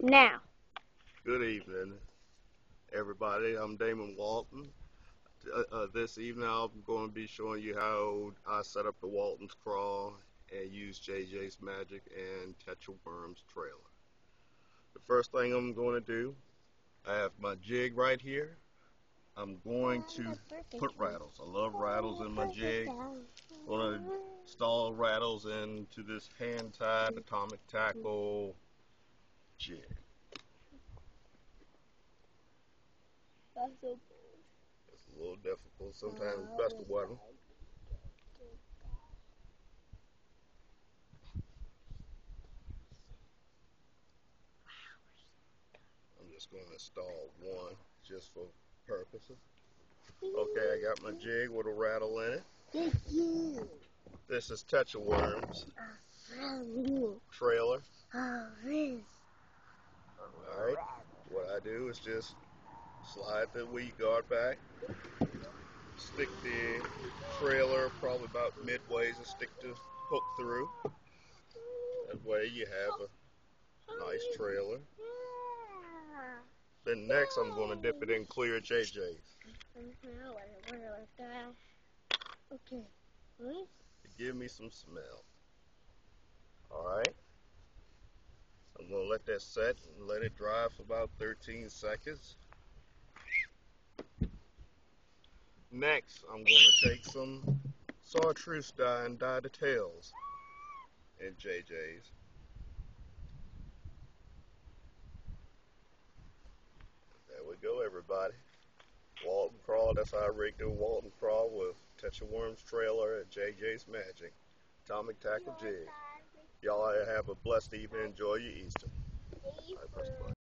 Now. Good evening, everybody. I'm Damon Walton. This evening, I'm going to be showing you how I set up the Waltons Craw and use JJ's Magic and catch a worms trailer. The first thing I'm going to do, I have my jig right here. I'm going to put rattles. I love rattles in my jig. I'm going to install rattles into this hand-tied atomic tackle jig. It's a little difficult. Sometimes it's best to weather. I'm just going to install one just for purposes. Okay, I got my jig with a rattle in it. This is Touch of Worms trailer. Alright, what I do is just slide the weed guard back, stick the trailer probably about midways and stick the hook through. That way you have a nice trailer. Then next I'm going to dip it in clear JJ's. Okay. Give me some smell. Alright. I'm going to let that set and let it dry for about 13 seconds. Next, I'm going to take some chartreuse dye and dye the tails in JJ's. There we go, everybody. Waltons Craw, that's how I rigged the Waltons Craw with Touch of Worms trailer at JJ's Magic. Atomic Tackle Jig. Y'all have a blessed evening. Enjoy your Easter.